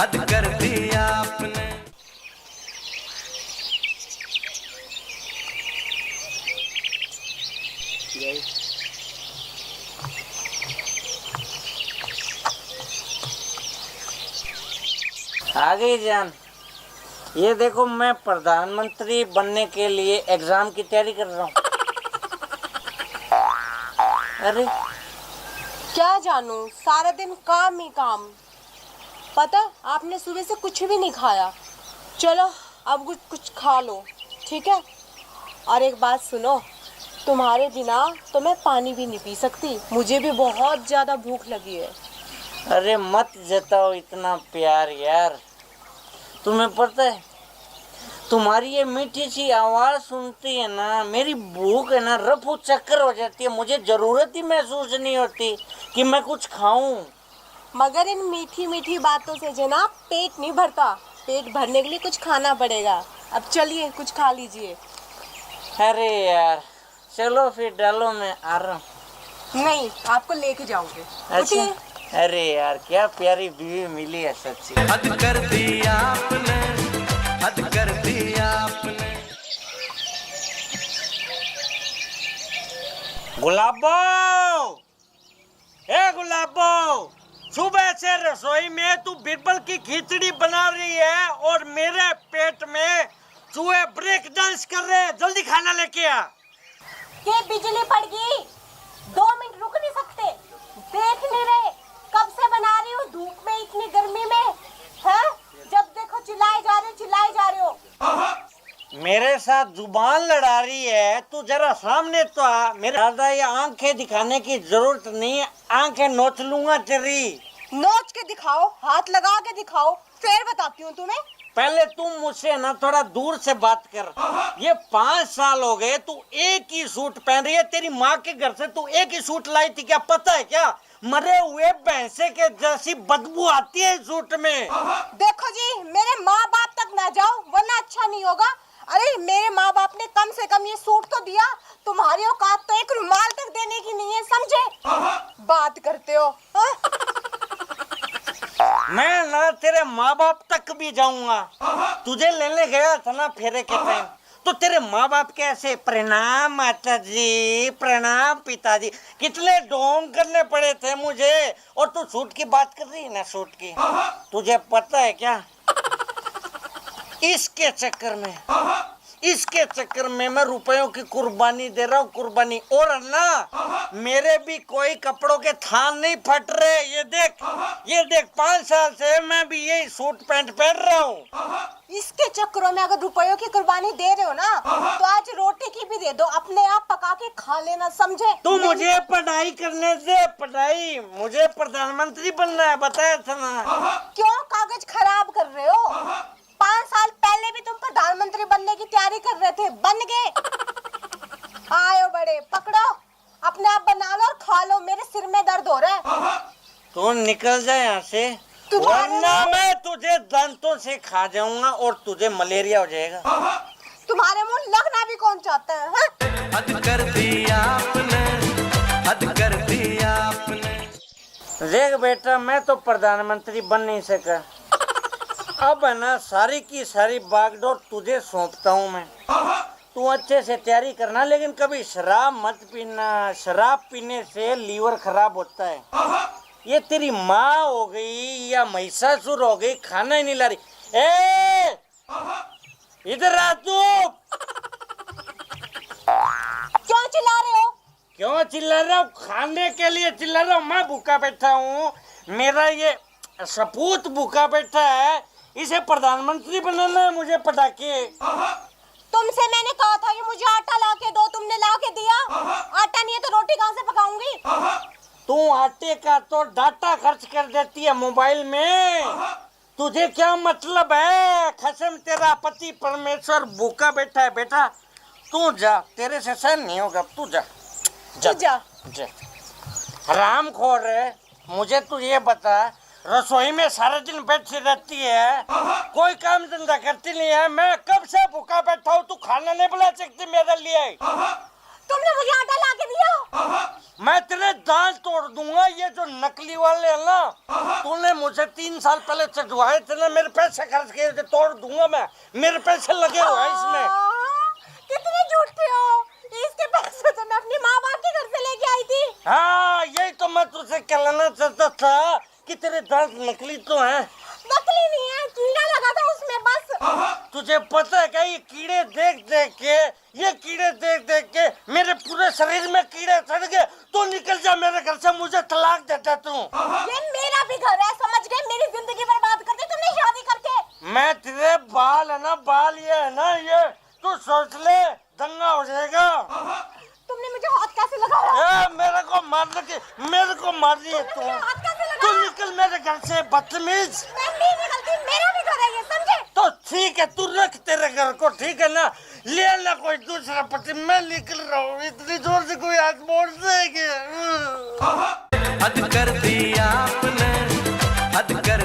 हद कर दिया आपने। आ गई जान। ये देखो मैं प्रधानमंत्री बनने के लिए एग्जाम की तैयारी कर रहा हूँ। अरे क्या जानू, सारा दिन काम ही काम। पता आपने सुबह से कुछ भी नहीं खाया। चलो अब कुछ खा लो, ठीक है। और एक बात सुनो, तुम्हारे बिना तो मैं पानी भी नहीं पी सकती, मुझे भी बहुत ज्यादा भूख लगी है। अरे मत जताओ इतना प्यार यार। तुम्हें पता है, तुम्हारी ये मीठी सी आवाज सुनती है ना, मेरी भूख है ना रफू चक्कर हो जाती है। मुझे जरूरत ही महसूस नहीं होती कि मैं कुछ खाऊं। मगर इन मीठी मीठी बातों से जनाब पेट नहीं भरता, पेट भरने के लिए कुछ खाना पड़ेगा। अब चलिए कुछ खा लीजिए। अरे यार चलो फिर डालो, मैं आ रहा हूँ। नहीं, आपको लेके जाऊंगे। अच्छा, अरे यार क्या प्यारी बीवी मिली है सच्ची। हद कर दिया आपने, हद कर दिया आपने। गुलाबो, ए गुलाबो, सुबह से रसोई में तू बिरबल की खिचड़ी बना रही है और मेरे पेट में चूहे ब्रेक डांस कर रहे हैं। जल्दी खाना लेके आ। ये बिजली पड़ गई, 2 मिनट रुक नहीं सकते? देख नहीं रहे कब से बना रही हूँ धूप में, इतनी गर्मी में है? जब देखो चिल्लाए जा रहे हो, चिल्लाए जा रहे हो। मेरे साथ जुबान लड़ा रही है, तू जरा सामने तो आ। मेरे दादा ये आंखें दिखाने की जरूरत नहीं है, आंखें नोच लूंगा तेरी। नोच के दिखाओ, हाथ लगा के दिखाओ, फिर बताती हूँ तुम्हें। पहले तुम मुझसे ना थोड़ा दूर से बात कर। ये 5 साल हो गए तू एक ही सूट पहन रही है। तेरी माँ के घर से तू एक ही सूट लाई थी, क्या पता है क्या? मरे हुए भैंसे के जैसी बदबू आती है इस सूट में। देखो जी, मेरे माँ बाप तक ना जाओ वरना अच्छा नहीं होगा। अरे मेरे माँ बाप ने कम से कम ये सूट तो दिया, तुम्हारी औकात तो एक रुमाल तक देने की नहीं है, समझे? बात करते हो हा? मैं ना तेरे माँ बाप तक भी जाऊंगा। तुझे लेने गया था ना फेरे के टाइम, तो तेरे माँ बाप कैसे प्रणाम माता जी, प्रणाम पिताजी, कितने ढोंग करने पड़े थे मुझे। और तू सूट की बात कर रही है ना, सूट की। तुझे पता है क्या, इसके चक्कर में मैं रुपयों की कुर्बानी दे रहा हूँ, कुर्बानी। और ना मेरे भी कोई कपड़ों के थान नहीं फट रहे। ये देख 5 साल से मैं भी यही सूट पैंट पहन रहा हूँ। इसके चक्करों में अगर रुपयों की कुर्बानी दे रहे हो ना, तो आज रोटी की भी दे दो, अपने आप पका के खा लेना, समझे? तू मुझे पढ़ाई करने दे, पढ़ाई। मुझे प्रधानमंत्री बनना है, बताया था ना। क्यों कागज खराब कर रहे हो? 5 साल पहले भी तुम प्रधानमंत्री बनने की तैयारी कर रहे थे, बन गए। आयो बड़े, पकड़ो, अपने आप बना लो और खा लो, मेरे सिर में दर्द हो रहा है। तू निकल जाए यहाँ से, वरना मैं तुझे दांतों से खा जाऊंगा और तुझे मलेरिया हो जाएगा। तुम्हारे मुंह लगना भी कौन चाहता है हा? हद कर दिया आपने, हद कर दिया आपने। देख बेटा, मैं तो प्रधानमंत्री बन नहीं सका। अब है ना सारी की सारी बागडोर तुझे सौंपता हूँ मैं। तू अच्छे से तैयारी करना, लेकिन कभी शराब मत पीना। शराब पीने से लीवर खराब होता है। ये तेरी माँ हो गई या महिषासुर हो गई, खाना ही नहीं ला रही। ए इधर आ तू। क्यों चिल्ला रहे हो? क्यों चिल्ला रहा हूँ? खाने के लिए चिल्ला रहा हूँ। मैं भूखा बैठा हूँ, मेरा ये सपूत भूखा बैठा है, इसे प्रधानमंत्री बनाना है मुझे। पटाखे तुमसे मैंने कहा था कि मुझे आटा ला के दो, तुमने ला के दिया? आटा नहीं है तो रोटी कहाँ से पकाऊंगी? तू आटे का तो डाटा खर्च कर देती है मोबाइल में, तुझे क्या मतलब है? कसम तेरा पति परमेश्वर भूखा बैठा है। बेटा तू जा, तेरे से सहन नहीं होगा, तू जा जा जा, जा। हराम खोर है। मुझे तू ये बता, रसोई में सारा दिन बैठी रहती है, कोई काम धंधा करती नहीं है। मैं कब से भूखा बैठा हूँ, तू खाना नहीं बना सकती मेरे लिए? तुमने मुझे आटा ला के दिया। मैं तेरे दांत तोड़ दूंगा। ये जो नकली वाले हैं ना, तूने मुझे 3 साल पहले चढ़वाए थे ना, मेरे पैसे खर्च किए थे, तोड़ दूंगा मैं। मेरे पैसे लगे हुए हैं इसमें। कितने झूठे हो। इसके पैसे तो मैं अपनी माँ बाप के घर से लेके आई थी। हाँ, यही तो मैं तुझसे कहना चाहता था कि तेरे दांत नकली तो हैं। नकली नहीं है, कीड़ा लगा था उसमें बस। तुझे पता है क्या, ये कीड़े देख देख के मेरे पूरे शरीर में कीड़े चढ़ गए। तो निकल जा मेरे घर से, मुझे तलाक देता तू। ये मेरा भी घर है, समझ गए? मेरी जिंदगी बर्बाद कर दी तुमने शादी करके। मैं तेरे बाल है ना, बाल ये है ना, ये तू सोच ले, दंगा हो जाएगा। तुमने मुझे हाथ कैसे लगाया? मेरे को मार रही है तू। हाथ कैसे लगाया? तू निकल मेरे घर से, बदतमीज। मैं नहीं निकलती, मेरा भी घर है ये, समझे? तो ठीक है, तू रख तेरे घर को, ठीक है ना, ले ला कोई दूसरा पति। मैं निकल रहा हूँ, इतनी जोर से कोई हाथ मोड़ देगा। हद कर दी आपने, हद कर